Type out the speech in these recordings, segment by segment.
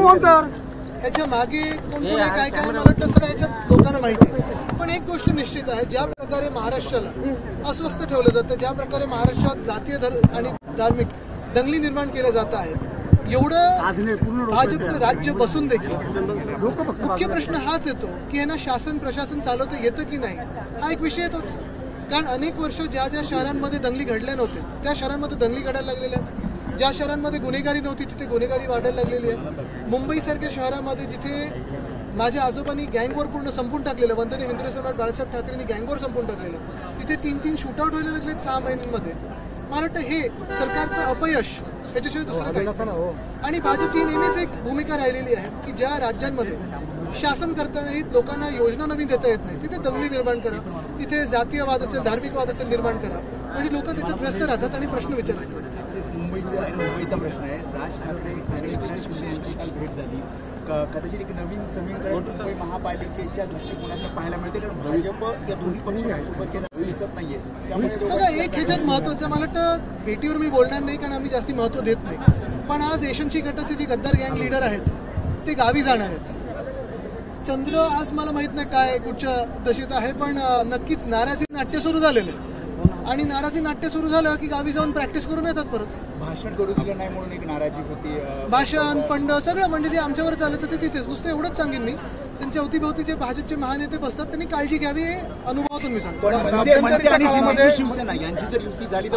ह्याच्या मागे कोण कोण काय काय मला वाटतं सगळं ह्याच्यात लोकांना माहिती आहे। पण एक गोष्ट निश्चित आहे, ज्या प्रकारे महाराष्ट्राला अस्वस्थ ठेवलं जातं, ज्या प्रकारे महाराष्ट्रात जातीय आणि धार्मिक दंगली निर्माण केल्या जात आहेत, एवढं भाजपचं राज्य बसून देखील मुख्य प्रश्न हाच येतो की यांना शासन प्रशासन चालवता येतं की नाही, हा एक विषय येतोच। कारण अनेक वर्ष ज्या ज्या शहरांमध्ये दंगली घडल्या नव्हत्या त्या शहरांमध्ये दंगली घडायला लागलेल्या आहेत, ज्या शहरांमध्ये गुन्हेगारी नव्हती तिथे गुन्हेगारी वाढायला लागलेली आहे। मुंबईसारख्या शहरामध्ये जिथे माझ्या आजोबांनी गँगवर पूर्ण संपून टाकलेलं, वंदनीय हिंदू सम्राट बाळासाहेब ठाकरेंनी गँगवर संपून टाकलेलं, तिथे 3-3 शूटआउट व्हायला लागले 6 महिन्यांमध्ये। मला वाटतं हे सरकारचं अपयश, याच्याशिवाय दुसरं काहीच नाही। आणि भाजपची नेहमीच एक भूमिका राहिलेली आहे की ज्या राज्यांमध्ये शासन करतानाही लोकांना योजना नवीन देता येत नाही तिथे दंगली निर्माण करा, तिथे जातीयवाद असेल धार्मिकवाद असेल निर्माण करा, म्हणजे लोक त्याच्यात व्यस्त राहतात आणि प्रश्न विचारत नाहीत। मुंबईचा प्रश्न आहे, राज ठाकरे यांची काल भेट झाली, कदाचित एक नवीन समीकरण मुंबई महापालिकेच्या दृष्टिकोनातून पाहायला मिळते, कारण भाजप या दोन्ही पक्षांसोबत दिसत नाहीये। बघा, एक ह्याच्यात महत्वाचं मला वाटतं, भेटीवर मी बोलणार नाही कारण आम्ही जास्ती महत्व देत नाही, पण आज एशियनची गटाचे जे गद्दार गँग लीडर आहेत ते गावी जाणार आहेत। चंद्र आज मला माहित नाही काय कुठच्या दशेत आहे, पण नक्कीच नाराजी नाट्य सुरू झालेलं आहे आणि नाराजी नाट्य सुरू झालं की गावी जाऊन प्रॅक्टिस करून येतात परत। भाषण करू दिलं नाही म्हणून एक नाराजी होती, भाषण फंड सगळं म्हणजे जे आमच्यावर चालायचं ते तिथेच। नुसतं एवढंच सांगेन मी, त्यांच्या अवतीभोवती जे भाजपचे महानेते बसतात त्यांनी काळजी घ्यावी, हे अनुभवातून मी सांगतो।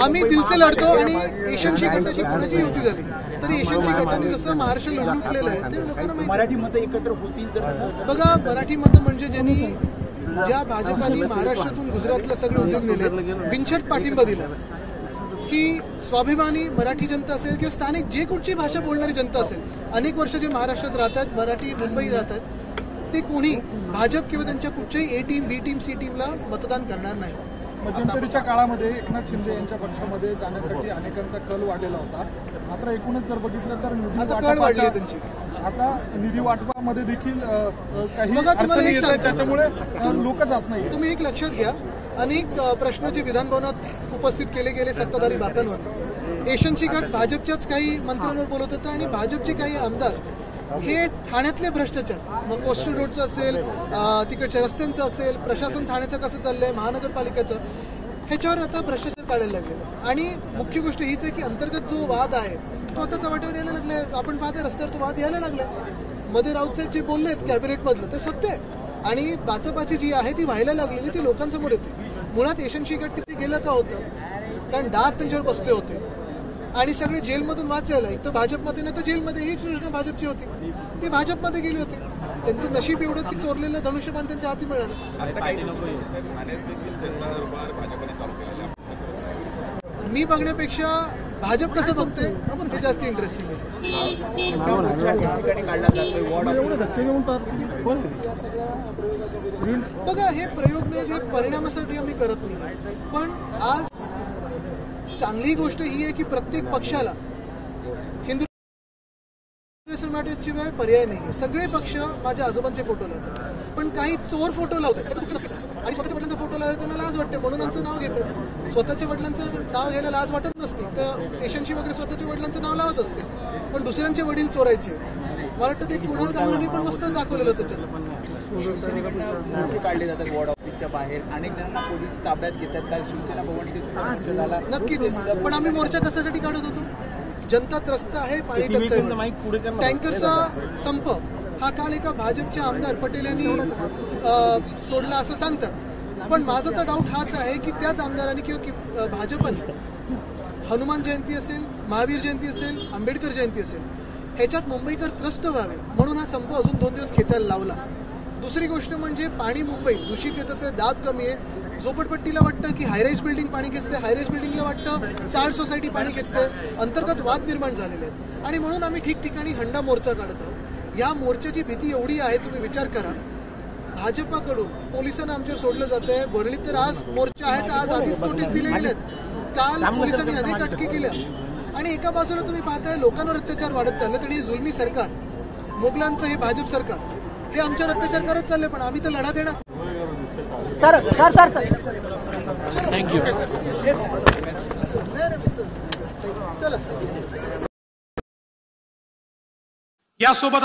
आम्ही दिलसे लढतो आणि एशियनची गटाची कोणाची युती झाली तरी एशियनची गटाने जसं महाराष्ट्र लुटलेलं आहे ते लोकांना मराठी मतं एकत्र होतील तर। बघा, मराठी मतं म्हणजे ज्या भाजपाने महाराष्ट्रातून गुजरातला सगळे उद्योग नेले, बिनशर्त पाठिंबा दिला की स्वाभिमानी मराठी जनता असेल किंवा स्थानिक जे कुठची भाषा बोलणारी जनता असेल, अनेक वर्ष जे महाराष्ट्रात राहतात, मराठी मुंबईत राहतात, ते कोणी भाजप किंवा त्यांच्या कुठच्याही A team B team C टीमला मतदान करणार नाही। मध्यंतरीच्या काळामध्ये एकनाथ शिंदे यांच्या पक्षामध्ये जाण्यासाठी अनेकांचा कल वाढलेला होता, मात्र एकूणच जर बघितलं तर आता कल वाढली त्यांची। आता निधी वाटपामध्ये देखील काही बघा, तुम्हाला एक सांगतो, त्याच्यामुळे लोक जात नाही। तुम्ही एक लक्षात घ्या, अनेक प्रश्न जे विधान भवनात उपस्थित केले गेले सत्ताधारी बाकांवर, एशियनची गट भाजपच्याच काही मंत्र्यांवर बोलत होतं आणि भाजपचे काही आमदार हे ठाण्यातले भ्रष्टाचार, मग कोस्टल रोडचं असेल, तिकडच्या रस्त्यांचं असेल, प्रशासन ठाण्याचं कसं चाललंय, महानगरपालिकेचं, ह्याच्यावर आता भ्रष्टाचार काढायला लागले। आणि मुख्य गोष्ट हीच आहे की अंतर्गत जो वाद आहे तो आता चव्हाट्यावर यायला लागले। आपण पाहतोय रस्त्यावर तो वाद यायला लागला। मध्ये राऊत साहेब जे बोललेत कॅबिनेटमधलं ते सत्य आहे आणि बाचाबाची जी आहे ती व्हायला लागलेली ती लोकांसमोर येते। मुळात एशियनची गट तिथे गेलं का होतं, कारण डाग त्यांच्यावर बसले होते आणि सगळे जेलमधून वाचायला, एक तर भाजपमध्ये नाही तर जेलमध्ये, हीच योजना भाजपची होती, ती भाजपमध्ये गेली होती। त्यांचं नशीब एवढंच की चोरलेलं धनुष्यबाण त्यांच्या हाती मिळालं। मी बघण्यापेक्षा भाजप कसं बघते हे जास्त इंटरेस्टिंग आहे। बघा, हे प्रयोग हे परिणामासाठी आम्ही करत नाही, पण आज चांगली गोष्ट ही आहे की प्रत्येक पक्षाला हिंदू सम्राटाशिवाय पर्याय नाही। सगळे पक्ष माझ्या आजोबांचे फोटो लावतात, पण काही चोर फोटो लावतात आणि स्वतःच्या वडिलांचा फोटो लावायला त्यांना लाज वाटते म्हणून आमचं नाव घेतं। स्वतःच्या वडिलांचं नाव घ्यायला लाज वाटत नसते तर एशियनशी वगैरे स्वतःच्या वडिलांचं नाव लावत असते, पण दुसऱ्यांचे वडील चोरायचे। मला वाटतं ते कुणाल कामरांनी पण मस्त दाखवलेलं त्याच्यात। काढले जातात वॉर्ड ऑफिसच्या बाहेर, अनेक जणांना पोलीस ताब्यात घेतात, काल शिवसेना भवन नक्कीच। पण आम्ही मोर्चा कशासाठी काढत होतो? जनता त्रस्त आहे, पाणी टंचाई, टँकरचा संप हा काल एका भाजपच्या आमदार पटेल यांनी सोडला असं सांगतात, पण माझा तर डाऊट हाच आहे की त्याच आमदारांनी किंवा भाजपने हनुमान जयंती असेल, महावीर जयंती असेल, आंबेडकर जयंती असेल, ह्याच्यात मुंबईकर त्रस्त व्हावे म्हणून हा संप अजून 2 दिवस खेचायला लावला। दुसरी गोष्ट म्हणजे पाणी मुंबईत दूषित येतं, दाब कमी आहे। झोपडपट्टीला वाटतं की हायराईज बिल्डिंग पाणी खेचते, हायराईज बिल्डिंगला वाटतं चाळ सोसायटी पाणी खेचते, अंतर्गत वाद निर्माण झालेले आहेत आणि म्हणून आम्ही ठिकठिकाणी हंडा मोर्चा काढत आहोत। या मोर्चाची भीती एवढी आहे, तुम्ही विचार करा, भाजपाकडून पोलिसांना आमच्यावर सोडलं जात आहे। वरळीत तर आज मोर्चा आहे तर आज आधीच नोटीस दिलेली आहेत, काल पोलिसांनी अनेक अटके केल्या आणि एका बाजूला तुम्ही पाहताय लोकांवर अत्याचार वाढत चालले आणि जुलमी सरकार, मुघलांचं हे भाजप सरकार हे आमच्यावर अत्याचार करत चालले, पण आम्ही तर लढा देणार। Sir sir sir sir thank you. चला, यासोबत